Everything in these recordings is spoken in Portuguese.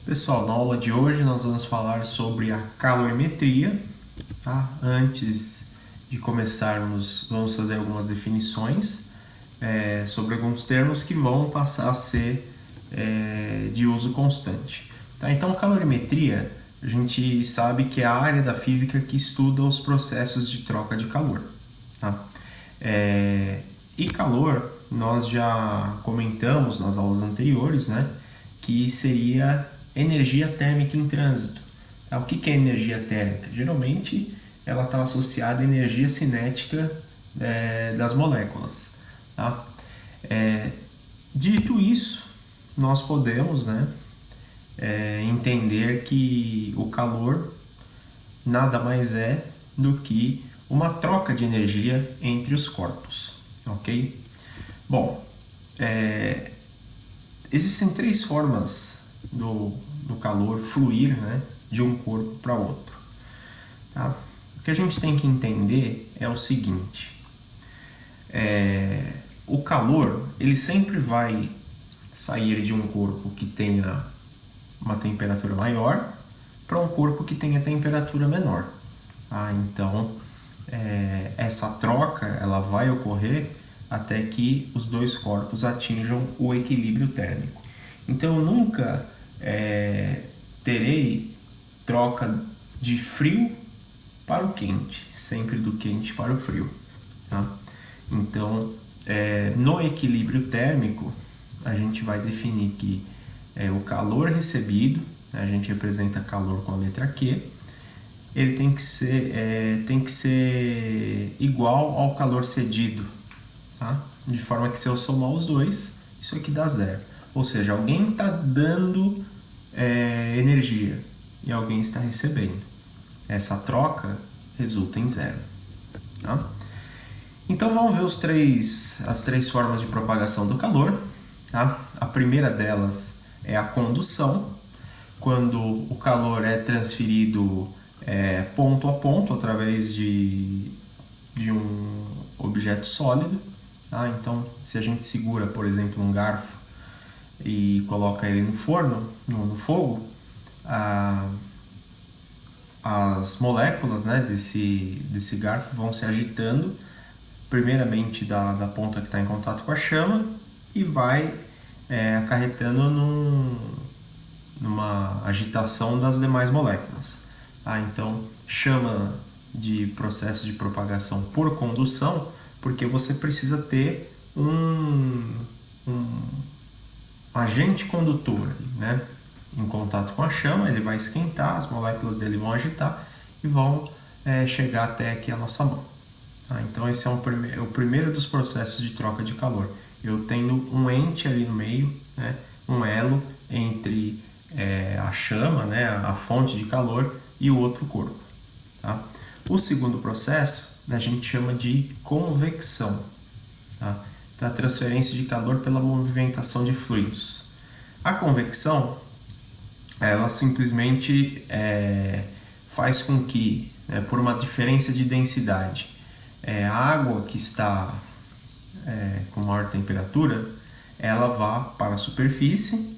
Pessoal, na aula de hoje nós vamos falar sobre a calorimetria, tá? Antes de começarmos, vamos fazer algumas definições sobre alguns termos que vão passar a ser de uso constante. Tá? Então, calorimetria, a gente sabe que é a área da física que estuda os processos de troca de calor. Tá? E calor, nós já comentamos nas aulas anteriores, né, que seria energia térmica em trânsito. Tá? O que é energia térmica? Geralmente ela está associada à energia cinética das moléculas. Tá? Dito isso, nós podemos, né, entender que o calor nada mais é do que uma troca de energia entre os corpos, ok? Bom, existem três formas do calor fluir, né, de um corpo para outro. Tá? O que a gente tem que entender é o seguinte: o calor ele sempre vai sair de um corpo que tenha uma temperatura maior para um corpo que tenha temperatura menor. Tá? Então, essa troca ela vai ocorrer até que os dois corpos atinjam o equilíbrio térmico. Então, eu nunca terei troca de frio para o quente, sempre do quente para o frio. Tá? Então, no equilíbrio térmico, a gente vai definir que o calor recebido, a gente representa calor com a letra Q, ele tem que ser igual ao calor cedido, tá? De forma que se eu somar os dois, isso aqui dá zero. Ou seja, alguém está dando energia e alguém está recebendo. Essa troca resulta em zero. Tá? Então vamos ver as três formas de propagação do calor. Tá? A primeira delas é a condução, quando o calor é transferido ponto a ponto através de um objeto sólido. Tá? Então, se a gente segura, por exemplo, um garfo e coloca ele no forno, no fogo, as moléculas, né, desse garfo vão se agitando, primeiramente da ponta que está em contato com a chama, e vai acarretando numa agitação das demais moléculas. Tá? Então, chama de processo de propagação por condução, porque você precisa ter um agente condutor, né, em contato com a chama, ele vai esquentar, as moléculas dele vão agitar e vão chegar até aqui a nossa mão. Tá? Então esse é o primeiro dos processos de troca de calor. Eu tenho um ente ali no meio, né, um elo entre a chama, né, a fonte de calor, e o outro corpo. Tá? O segundo processo a gente chama de convecção. Tá? Então, a transferência de calor pela movimentação de fluidos. A convecção, ela simplesmente faz com que, por uma diferença de densidade, a água que está com maior temperatura, ela vá para a superfície,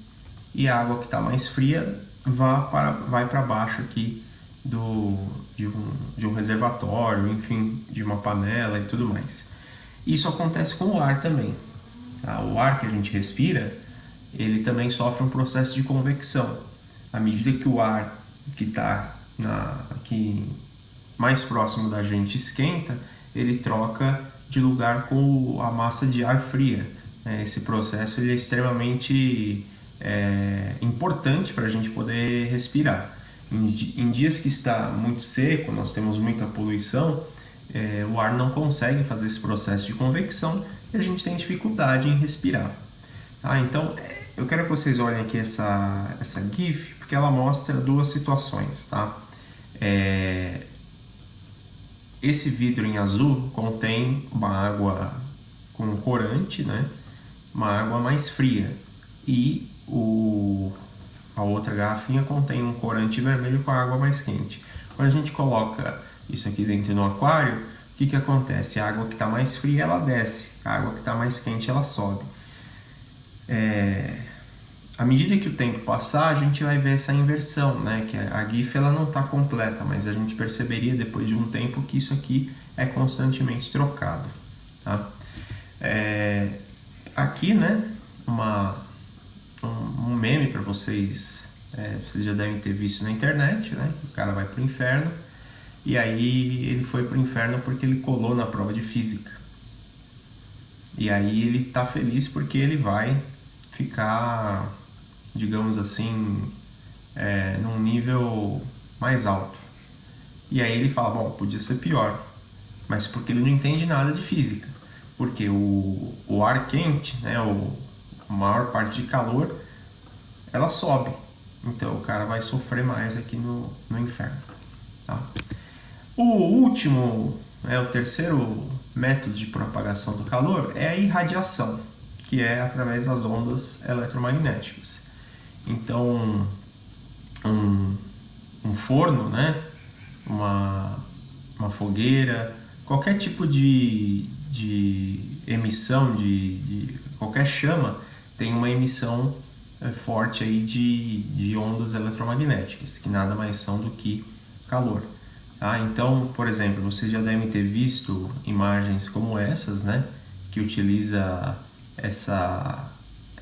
e a água que está mais fria vai para baixo aqui de um reservatório, enfim, de uma panela e tudo mais. Isso acontece com o ar também. Tá? O ar que a gente respira, ele também sofre um processo de convecção. À medida que o ar que está aqui mais próximo da gente esquenta, ele troca de lugar com a massa de ar fria. Esse processo ele é extremamente importante para a gente poder respirar. Em dias que está muito seco, nós temos muita poluição, o ar não consegue fazer esse processo de convecção e a gente tem dificuldade em respirar. Tá? Então, eu quero que vocês olhem aqui essa GIF, porque ela mostra duas situações. Tá? Esse vidro em azul contém uma água com corante, né? Uma água mais fria, e a outra garrafinha contém um corante vermelho com a água mais quente. Quando a gente coloca isso aqui dentro do aquário, o que acontece? A água que está mais fria ela desce, a água que está mais quente ela sobe. À medida que o tempo passar, a gente vai ver essa inversão, né? Que a GIF ela não está completa, mas a gente perceberia depois de um tempo que isso aqui é constantemente trocado. Tá? Aqui, né? Um meme para vocês, vocês já devem ter visto na internet, né? Que o cara vai para o inferno e aí ele foi para o inferno porque ele colou na prova de física. E aí ele tá feliz porque ele vai ficar, digamos assim, num nível mais alto. E aí ele fala, bom, podia ser pior, mas porque ele não entende nada de física. Porque o ar quente, né, a maior parte de calor, ela sobe. Então o cara vai sofrer mais aqui no inferno. Tá? O último, o terceiro método de propagação do calor é a irradiação, que é através das ondas eletromagnéticas. Então, um forno, né, uma fogueira, qualquer tipo de emissão de qualquer chama tem uma emissão forte aí de ondas eletromagnéticas, que nada mais são do que calor. Tá? Então, por exemplo, vocês já devem ter visto imagens como essas, né, que utiliza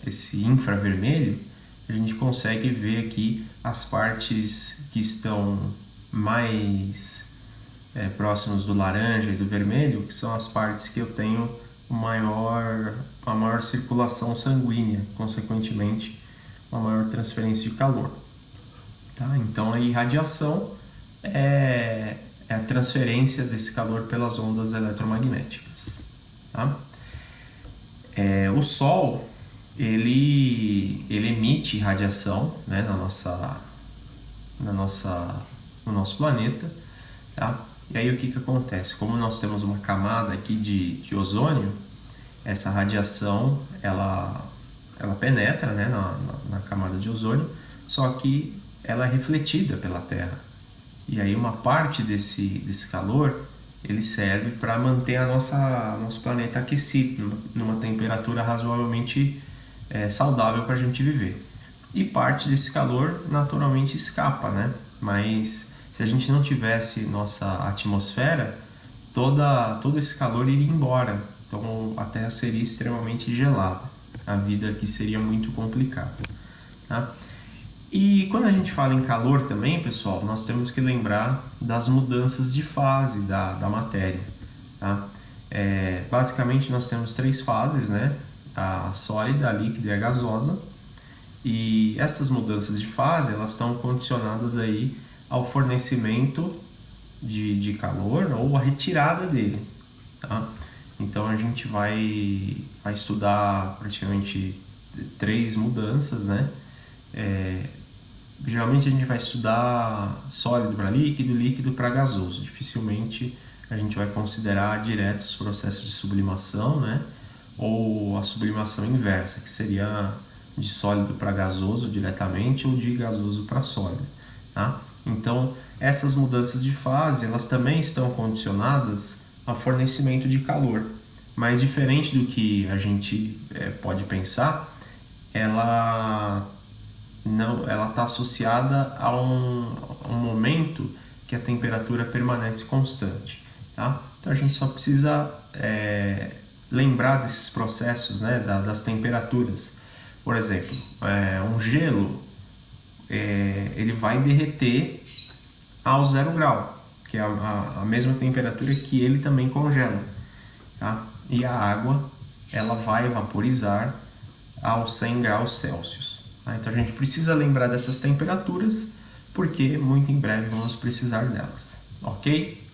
esse infravermelho. A gente consegue ver aqui as partes que estão mais próximas do laranja e do vermelho, que são as partes que eu tenho a maior circulação sanguínea, consequentemente uma maior transferência de calor. Tá? Então a irradiação é a transferência desse calor pelas ondas eletromagnéticas. Tá? O Sol ele emite radiação, né, no nosso planeta. Tá? E aí o que acontece? Como nós temos uma camada aqui de ozônio, essa radiação ela penetra, né, na camada de ozônio, só que ela é refletida pela Terra. E aí uma parte desse calor ele serve para manter nosso planeta aquecido, numa temperatura razoavelmente saudável para a gente viver. E parte desse calor naturalmente escapa, né? Mas se a gente não tivesse nossa atmosfera, todo esse calor iria embora. Então a Terra seria extremamente gelada. A vida aqui seria muito complicada. Tá? E quando a gente fala em calor também, pessoal, nós temos que lembrar das mudanças de fase da matéria. Tá? Basicamente nós temos 3 fases, né? A sólida, a líquida e a gasosa. E essas mudanças de fase, elas estão condicionadas aí ao fornecimento de calor ou a retirada dele. Tá? Então a gente vai estudar praticamente 3 mudanças, né? Geralmente a gente vai estudar sólido para líquido, líquido para gasoso. Dificilmente a gente vai considerar direto os processos de sublimação, né? Ou a sublimação inversa, que seria de sólido para gasoso diretamente ou de gasoso para sólido. Tá? Então essas mudanças de fase elas também estão condicionadas ao fornecimento de calor, mas diferente do que a gente pode pensar, ela está associada a um momento que a temperatura permanece constante. Tá? Então a gente só precisa lembrar desses processos, né, das temperaturas. Por exemplo, um gelo ele vai derreter ao 0 grau, que é a mesma temperatura que ele também congela. Tá? E a água ela vai vaporizar aos 100 graus Celsius. Tá? Então a gente precisa lembrar dessas temperaturas, porque muito em breve vamos precisar delas. Ok?